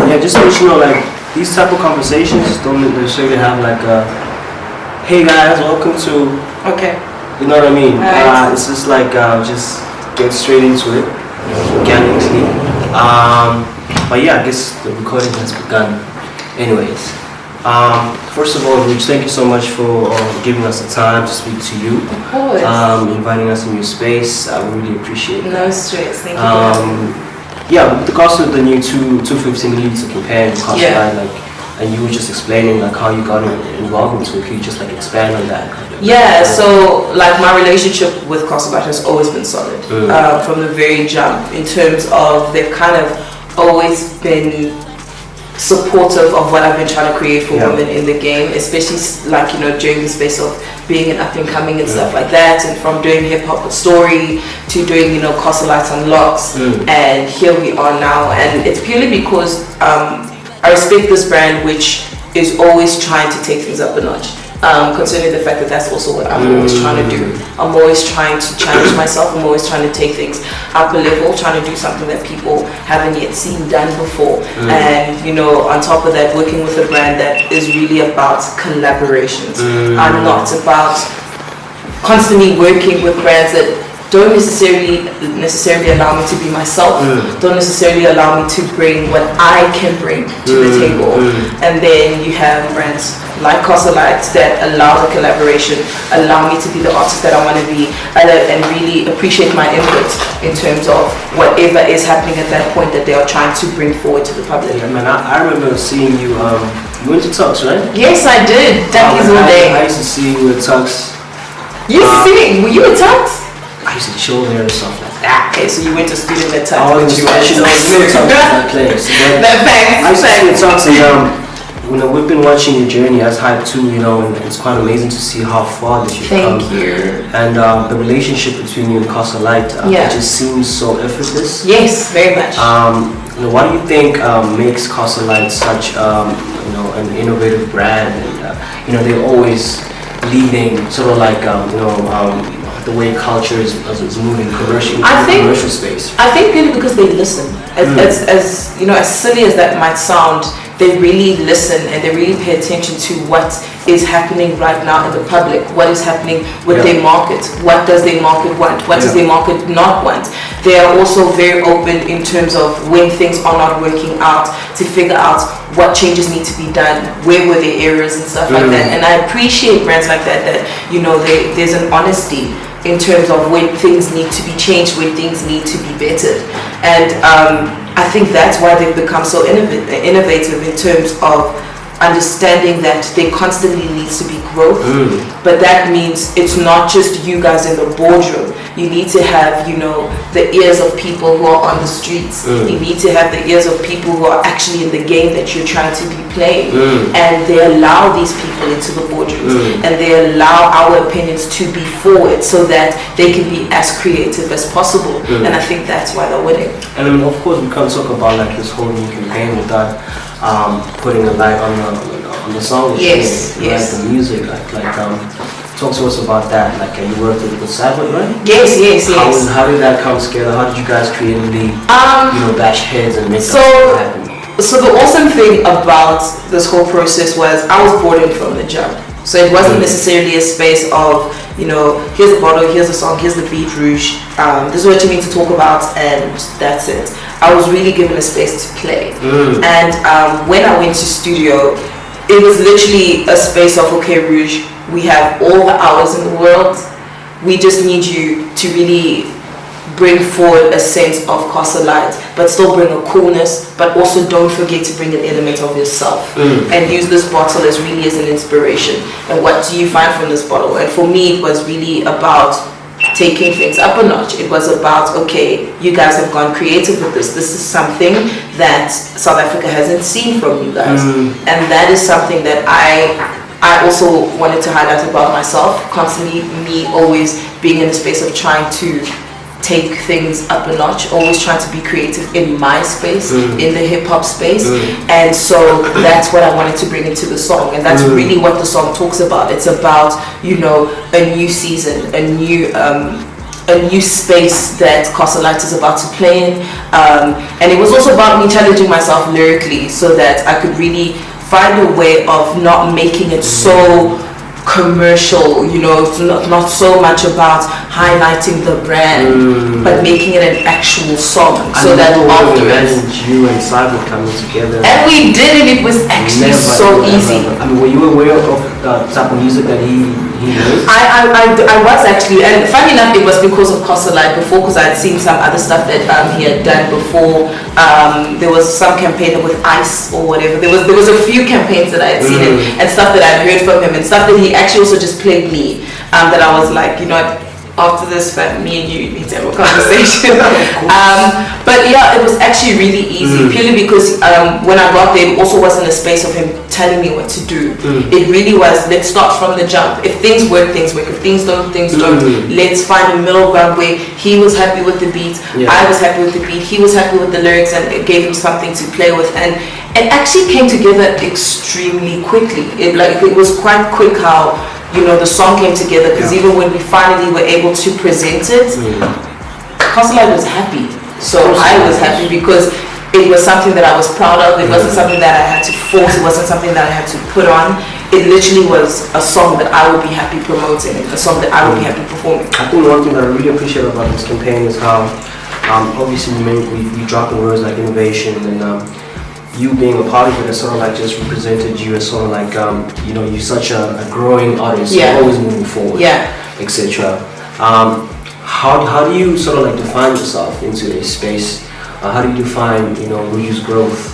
Yeah, just to let you know, like these type of conversations don't necessarily have like a, hey guys, welcome to. Okay. You know what I mean? Right. It's just like just get straight into it, organically. But yeah, I guess the recording has begun. Anyways, first of all, Rouge, thank you so much for giving us the time to speak to you. Of course. Inviting us in your space. I really appreciate that. No stress. Thank you for having me. Yeah, with regards to the new 250 milliliter campaign, Castle Lite, like, and you were just explaining like how you got involved into it. Could you just like expand on that? Yeah, so like my relationship with Castle Lite has always been solid from the very jump. In terms of they've kind of always been supportive of what I've been trying to create for women in the game, especially like, you know, during the space of being an up and coming and stuff like that, and from doing hip hop with Story to doing, you know, Castle Lite Unlocks, and here we are now. And it's purely because I respect this brand, which is always trying to take things up a notch. Considering the fact that that's also what I'm always trying to do. I'm always trying to challenge myself. I'm always trying to take things up a level, trying to do something that people haven't yet seen done before. And, you know, on top of that, working with a brand that is really about collaborations. I'm not about constantly working with brands that don't necessarily allow me to be myself, don't necessarily allow me to bring what I can bring to the table. And then you have brands like Castle Lite that allow the collaboration, allow me to be the artist that I want to be, and really appreciate my input in terms of whatever is happening at that point that they are trying to bring forward to the public. Yeah, man, I remember seeing you, you went to Tux, right? Yes, I did. Duckies all day. I used to see you at Tux. You used to see? Were you at Tux? I used to chill there and stuff like that. Okay, so you went to student at Tux. I was you know, Tux is that place. I used to see you at Tux, and you know, we've been watching your journey as Hype too, you know, and it's quite amazing to see how far that you've come. Thank you. And the relationship between you and Castle Lite, it just seems so effortless. Yes, very much. You know, what do you think makes Castle Lite such, you know, an innovative brand? And you know, they're always leading, sort of like, you know, the way culture is moving commercial space. I think really because they listen. As you know, as silly as that might sound, they really listen and they really pay attention to what is happening right now in the public, what is happening with their market, what does their market want, what does their market not want. They are also very open in terms of when things are not working out, to figure out what changes need to be done, where were the errors and stuff like that. And I appreciate brands like that, you know, there's an honesty in terms of when things need to be changed, when things need to be bettered. And I think that's why they've become so innovative in terms of understanding that there constantly needs to be growth, but that means it's not just you guys in the boardroom. You need to have, you know, the ears of people who are on the streets. You need to have the ears of people who are actually in the game that you're trying to be playing, and they allow these people into the boardrooms, and they allow our opinions to be forward so that they can be as creative as possible. And I think that's why they're winning. And I mean, of course, we can't talk about like this whole new campaign without putting a light on the song. Yes. The music, talk to us about that. Like, you worked with SIBOT, right? Yes. How did that come together? How did you guys creatively, you know, bash heads and make something happen? So the awesome thing about this whole process was I was brought in from the jump. So it wasn't necessarily a space of, you know, here's a bottle, here's a song, here's the beat, Rouge, this is what you need to talk about, and that's it. I was really given a space to play. And when I went to studio, it was literally a space of, okay, Rouge, we have all the hours in the world. We just need you to really bring forward a sense of Castle Lite, but still bring a coolness, but also don't forget to bring an element of yourself, and use this bottle as really as an inspiration. And what do you find from this bottle? And for me, it was really about taking things up a notch. It was about, okay, you guys have gone creative with this. This is something that South Africa hasn't seen from you guys. And that is something that I also wanted to highlight about myself, constantly me always being in a space of trying to take things up a notch, always trying to be creative in my space, in the hip hop space. And so that's what I wanted to bring into the song, and that's really what the song talks about. It's about, you know, a new season, a new a new space that Castle Lite is about to play in, and it was also about me challenging myself lyrically so that I could really find a way of not making it so commercial, you know, it's not so much about highlighting the brand, but making it an actual song, so that afterwards you and SIBOT coming together, and we did it. It was actually so easy. I mean, were you aware of the type of music that he made? I was actually, and funny enough, it was because of Castle Lite before, because I had seen some other stuff that he had done before. There was some campaign with Ice or whatever. There was a few campaigns that I had seen and stuff that I'd heard from him, and stuff that he actually also just played me, that I was like, you know what, after this, me and you need to have a conversation. But yeah, it was actually really easy, purely because when I got there, it also wasn't a space of him telling me what to do. It really was, let's start from the jump. If things work, things work. If things don't, things don't. Let's find a middle ground where he was happy with the beat, I was happy with the beat, he was happy with the lyrics, and it gave him something to play with. And it actually came together extremely quickly. It was quite quick how, you know, the song came together, because even when we finally were able to present it, Castle Lite was happy. So I was happy because it was something that I was proud of. It wasn't something that I had to force. It wasn't something that I had to put on. It literally was a song that I would be happy promoting, a song that I would be happy performing. I think one thing that I really appreciate about this campaign is how obviously we dropping words like innovation, and you being a part of it has sort of like just represented you as sort of like, you know, you're such a growing artist, you're always moving forward, etc. How do you sort of like define yourself into a space? How do you define, you know, Rouge's growth?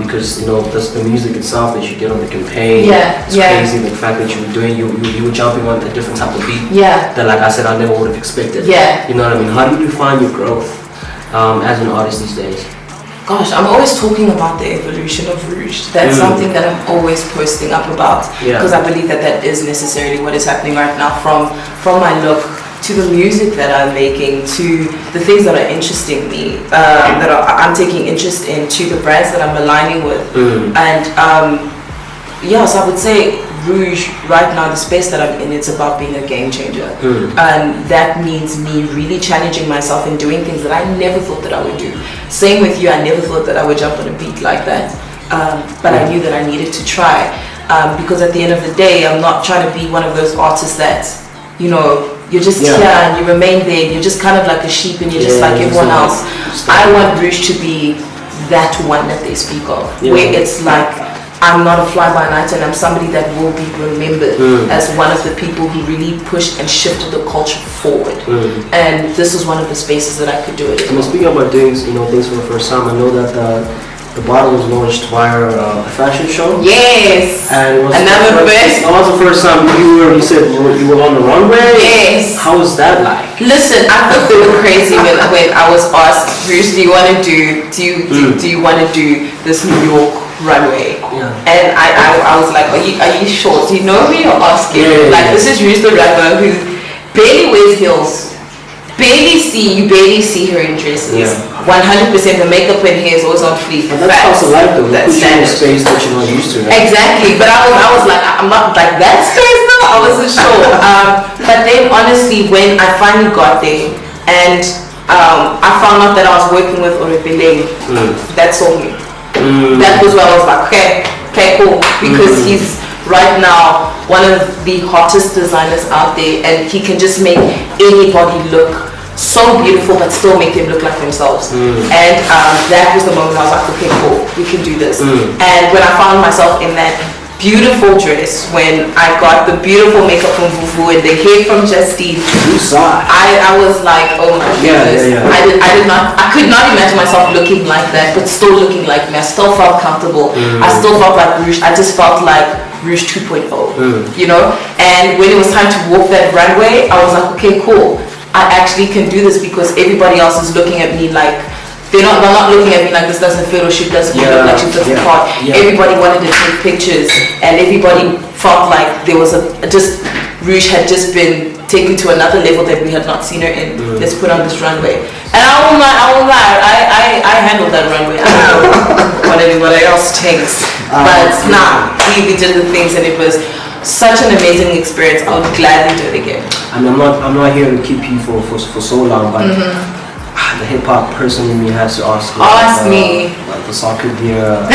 Because, you know, the music itself that you did on the campaign, it's crazy. The fact that you were doing, you were jumping on a different type of beat that, like I said, I never would have expected. You know what I mean? How do you define your growth as an artist these days? Gosh, I'm always talking about the evolution of Rouge. That's something that I'm always posting up about, because I believe that is necessarily what is happening right now, from my look to the music that I'm making, to the things that are interesting me, that I'm taking interest in, to the brands that I'm aligning with. And so I would say Rouge right now, the space that I'm in, it's about being a game changer. And that means me really challenging myself and doing things that I never thought that I would do. Same with you, I never thought that I would jump on a beat like that, but I knew that I needed to try, because at the end of the day, I'm not trying to be one of those artists that, you know, you're just here and you remain there, you're just kind of like a sheep and you're just like everyone else. I want Rouge to be that one that they speak of, where it's like, I'm not a fly-by-night, and I'm somebody that will be remembered as one of the people who really pushed and shifted the culture forward. And this is one of the spaces that I could do it in. Speaking about doing, you know, things for the first time, I know that the bottle was launched via a fashion show. Yes. And it was another first. That was the first time you said you were on the runway. Yes. How was that like? Listen, I thought they were crazy when I was asked, Rouge, do you want to do this New York runway? And I was like, are you sure? Do you know who you're asking? Like, this is Rouge the rapper who barely wears heels. You barely see her in dresses. 100%. The makeup and hair is always on fleek. But that's also like though. That's standard space that you're not used to. Right? Exactly. But I was like, I'm not like that space though. I wasn't sure. But then honestly, when I finally got there and I found out that I was working with Orepeleng, that sold me. That was where I was like, okay, cool, because he's right now one of the hottest designers out there, and he can just make anybody look so beautiful but still make them look like themselves. And that was the moment I was like, okay, cool, we can do this. And when I found myself in that beautiful dress, when I got the beautiful makeup from Vuvu and the hair from Justine, I was like, oh my goodness. I could not imagine myself looking like that, but still looking like me. I still felt comfortable. I still felt like Rouge. I just felt like Rouge 2.0, you know? And when it was time to walk that runway, I was like, okay, cool. I actually can do this, because everybody else is looking at me like, they're not looking at me like this doesn't fit or she doesn't look like she doesn't part. Everybody wanted to take pictures, and everybody felt like there was Rouge had just been taken to another level that we had not seen her in. Let's put on this runway. And I won't lie, I handled that runway. I don't know what anybody else thinks. But we did the things, and it was such an amazing experience. I would gladly do it again. I mean, I'm not here to keep you for so long, but the hip hop person in me has to ask. Ask me. Like the Silke Bucker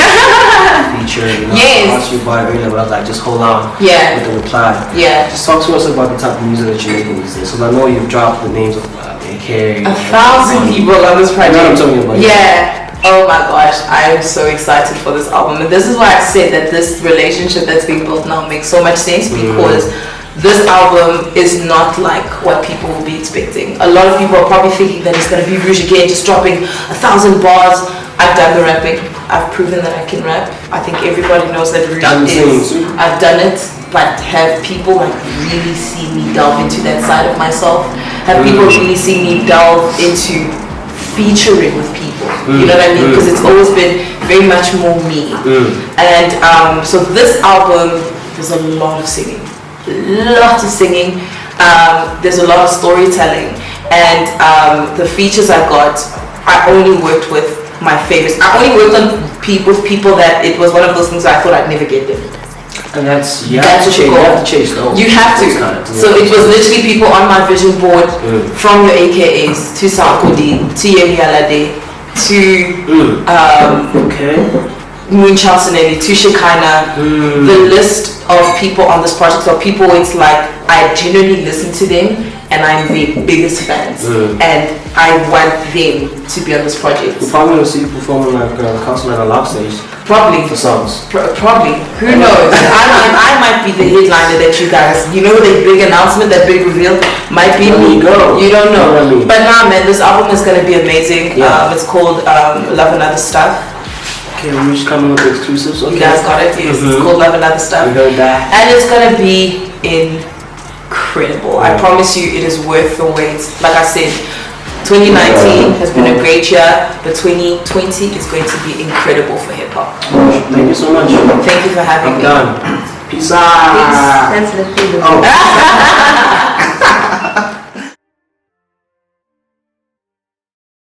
feature. You know, yes. I asked you about it earlier, but I was like, just hold on. Yeah. With the reply. Yeah. Just talk to us about the type of music that you're making these days. So I know you've dropped the names of AK. 1,000 people on this project. You know what I'm talking about? Yeah. Oh my gosh, I am so excited for this album, and this is why I said that this relationship that's being built now makes so much sense, because this album is not like what people will be expecting. A lot of people are probably thinking that it's going to be Rouge again, just dropping 1,000 bars. I've done the rapping. I've proven that I can rap. I think everybody knows that Rouge is. I've done it, but have people like really see me delve into that side of myself? Have people really see me delve into featuring with people? You know what I mean? Because it's always been very much more me. And so this album, there's a lot of singing. Lots of singing. There's a lot of storytelling, and the features I got, I only worked with my favorites. I only worked on people that it was one of those things that I thought I'd never get them. And that's you have to chase though. You have to. So it was literally people on my vision board, from your AKAs to Sarkodie to Yemi Alade to Moon Chalsinelli to Shekinah. The list of people on this project are people it's like I genuinely listen to them and I'm the biggest fans, and I want them to be on this project. We're probably going to see you performing like Castle Lite on Lock Stage. Probably. For songs. Probably. Who knows? I might be the headliner that you guys, you know, the big announcement, that big reveal might be me. You don't know. But nah, man, this album is going to be amazing. It's called Love and Other Stuff. Okay, we're just coming up with exclusives. Okay. You guys got it? Yes, it's called Love and Other Stuff. We heard that. And it's gonna be incredible. I promise you, it is worth the wait. Like I said, 2019 has been a great year, but 2020 is going to be incredible for hip hop. Thank you so much. Thank you for having me. I'm done. Peace out. Peace.